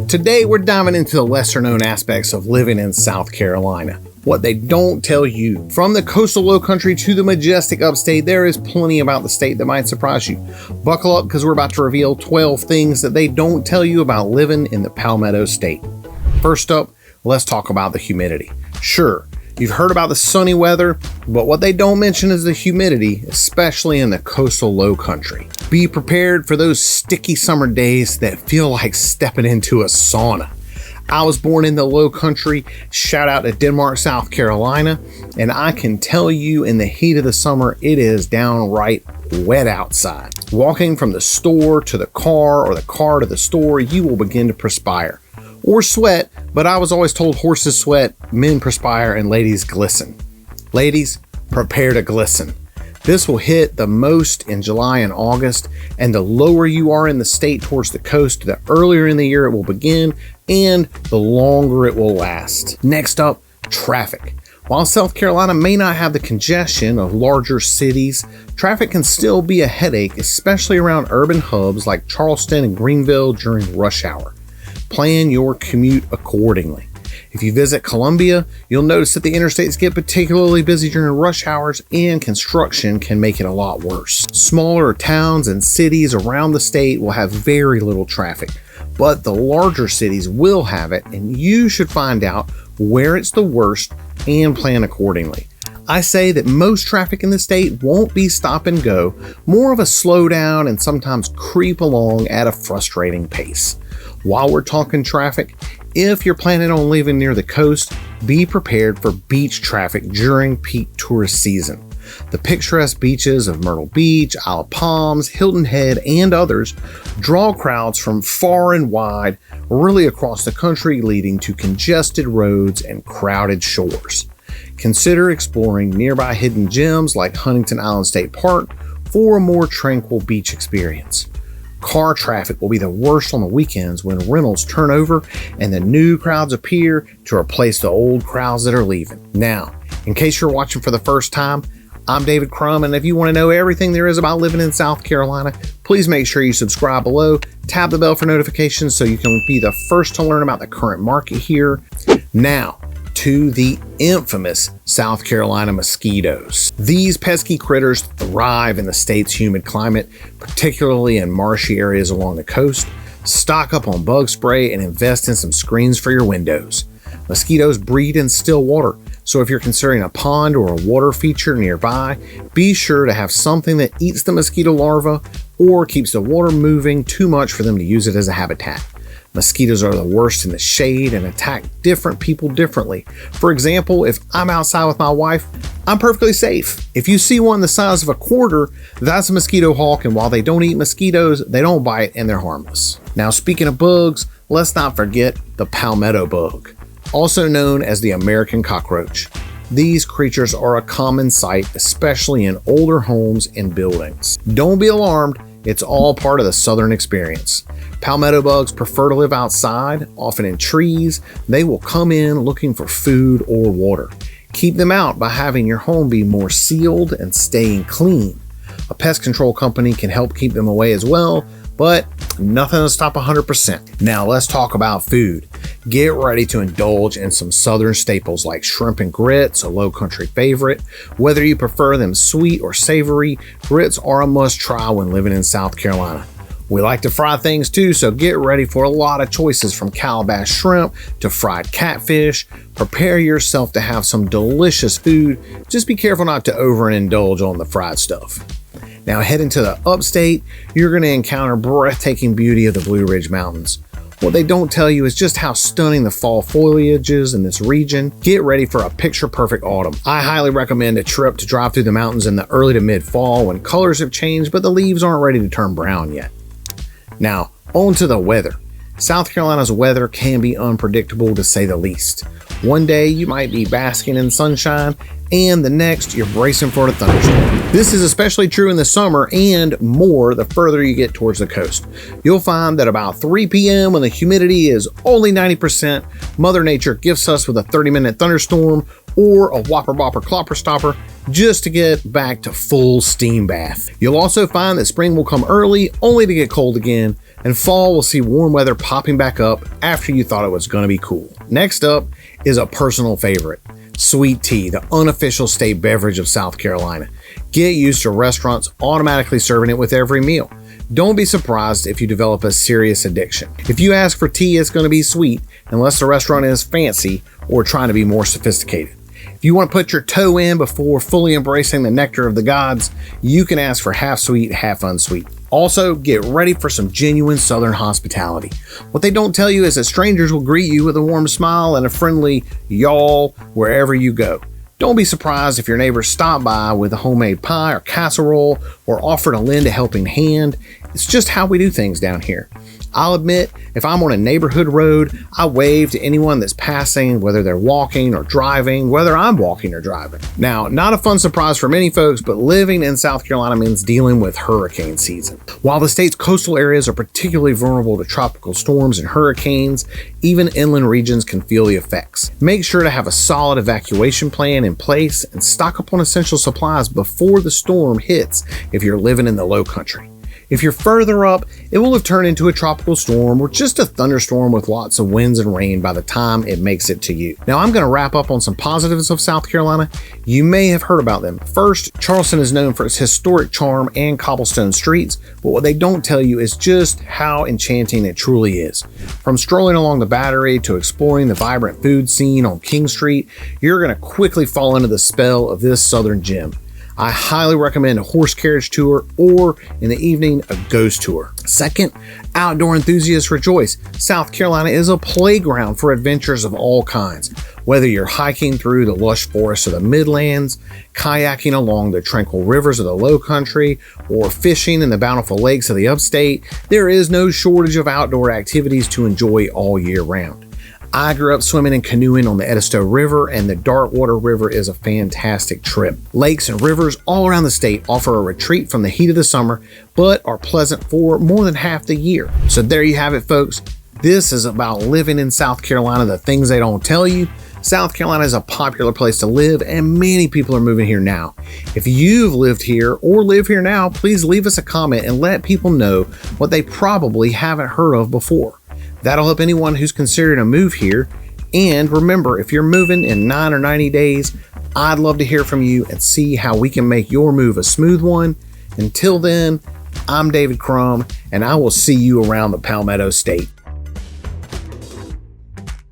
Today we're diving into the lesser known aspects of living in South Carolina. What they don't tell you. From the coastal low country to the majestic upstate, there is plenty about the state that might surprise you. Buckle up because we're about to reveal 12 things that they don't tell you about living in the Palmetto State. First up, let's talk about the humidity. Sure, you've heard about the sunny weather, but what they don't mention is the humidity, especially in the coastal low country. Be prepared for those sticky summer days that feel like stepping into a sauna. I was born in the low country, shout out to Denmark, South Carolina, and I can tell you in the heat of the summer, it is downright wet outside. Walking from the store to the car or the car to the store, you will begin to perspire. Or sweat, but I was always told horses sweat, men perspire, and ladies glisten. Ladies, prepare to glisten. This will hit the most in July and August, and the lower you are in the state towards the coast, the earlier in the year it will begin, and the longer it will last. Next up, traffic. While South Carolina may not have the congestion of larger cities, traffic can still be a headache, especially around urban hubs like Charleston and Greenville during rush hour. Plan your commute accordingly. If you visit Columbia, you'll notice that the interstates get particularly busy during rush hours and construction can make it a lot worse. Smaller towns and cities around the state will have very little traffic, but the larger cities will have it, and you should find out where it's the worst and plan accordingly. I say that most traffic in the state won't be stop and go, more of a slow down and sometimes creep along at a frustrating pace. While we're talking traffic, if you're planning on living near the coast, be prepared for beach traffic during peak tourist season. The picturesque beaches of Myrtle Beach, Isle of Palms, Hilton Head, and others draw crowds from far and wide, really across the country, leading to congested roads and crowded shores. Consider exploring nearby hidden gems like Huntington Island State Park for a more tranquil beach experience. Car traffic will be the worst on the weekends when rentals turn over and the new crowds appear to replace the old crowds that are leaving. Now, in case you're watching for the first time, I'm David Crum, and if you want to know everything there is about living in South Carolina, please make sure you subscribe below, tap the bell for notifications so you can be the first to learn about the current market here. Now, to the infamous South Carolina mosquitoes. These pesky critters thrive in the state's humid climate, particularly in marshy areas along the coast. Stock up on bug spray and invest in some screens for your windows. Mosquitoes breed in still water, so if you're considering a pond or a water feature nearby, be sure to have something that eats the mosquito larvae or keeps the water moving too much for them to use it as a habitat. Mosquitoes are the worst in the shade and attack different people differently. For example, if I'm outside with my wife, I'm perfectly safe. If you see one the size of a quarter, that's a mosquito hawk, and while they don't eat mosquitoes, they don't bite and they're harmless. Now, speaking of bugs, let's not forget the palmetto bug, also known as the American cockroach. These creatures are a common sight, especially in older homes and buildings. Don't be alarmed. It's all part of the southern experience. Palmetto bugs prefer to live outside, often in trees. They will come in looking for food or water. Keep them out by having your home be more sealed and staying clean. A pest control company can help keep them away as well, but nothing to stop 100%. Now let's talk about food. Get ready to indulge in some southern staples like shrimp and grits, a low country favorite. Whether you prefer them sweet or savory, grits are a must try when living in South Carolina. We like to fry things too, so get ready for a lot of choices from calabash shrimp to fried catfish. Prepare yourself to have some delicious food. Just be careful not to overindulge on the fried stuff. Now heading to the upstate, you're going to encounter breathtaking beauty of the Blue Ridge Mountains. What they don't tell you is just how stunning the fall foliage is in this region. Get ready for a picture-perfect autumn. I highly recommend a trip to drive through the mountains in the early to mid-fall when colors have changed but the leaves aren't ready to turn brown yet. Now, on to the weather. South Carolina's weather can be unpredictable to say the least. One day you might be basking in sunshine, and the next you're bracing for a thunderstorm. This is especially true in the summer and more the further you get towards the coast. You'll find that about 3 p.m. when the humidity is only 90%, Mother Nature gifts us with a 30-minute thunderstorm or a whopper bopper clopper stopper, just to get back to full steam bath. You'll also find that spring will come early only to get cold again, and fall will see warm weather popping back up after you thought it was going to be cool. Next up is a personal favorite, sweet tea, the unofficial state beverage of South Carolina. Get used to restaurants automatically serving it with every meal. Don't be surprised if you develop a serious addiction. If you ask for tea, it's going to be sweet, unless the restaurant is fancy or trying to be more sophisticated. If you want to put your toe in before fully embracing the nectar of the gods, you can ask for half sweet, half unsweet. Also, get ready for some genuine Southern hospitality. What they don't tell you is that strangers will greet you with a warm smile and a friendly y'all wherever you go. Don't be surprised if your neighbors stop by with a homemade pie or casserole or offer to lend a helping hand. It's just how we do things down here. I'll admit, if I'm on a neighborhood road, I wave to anyone that's passing, whether they're walking or driving, whether I'm walking or driving. Now, not a fun surprise for many folks, but living in South Carolina means dealing with hurricane season. While the state's coastal areas are particularly vulnerable to tropical storms and hurricanes, even inland regions can feel the effects. Make sure to have a solid evacuation plan in place and stock up on essential supplies before the storm hits if you're living in the low country. If you're further up, it will have turned into a tropical storm or just a thunderstorm with lots of winds and rain by the time it makes it to you. Now I'm going to wrap up on some positives of South Carolina. You may have heard about them. First, Charleston is known for its historic charm and cobblestone streets, but what they don't tell you is just how enchanting it truly is. From strolling along the Battery to exploring the vibrant food scene on King Street, you're going to quickly fall into the spell of this southern gem. I highly recommend a horse carriage tour or, in the evening, a ghost tour. Second, outdoor enthusiasts rejoice. South Carolina is a playground for adventures of all kinds. Whether you're hiking through the lush forests of the Midlands, kayaking along the tranquil rivers of the Low Country, or fishing in the bountiful lakes of the Upstate, there is no shortage of outdoor activities to enjoy all year round. I grew up swimming and canoeing on the Edisto River, and the Darkwater River is a fantastic trip. Lakes and rivers all around the state offer a retreat from the heat of the summer, but are pleasant for more than half the year. So there you have it, folks. This is about living in South Carolina, the things they don't tell you. South Carolina is a popular place to live, and many people are moving here now. If you've lived here or live here now, please leave us a comment and let people know what they probably haven't heard of before. That'll help anyone who's considering a move here. And remember, if you're moving in 9 or 90 days, I'd love to hear from you and see how we can make your move a smooth one. Until then, I'm David Crum, and I will see you around the Palmetto State.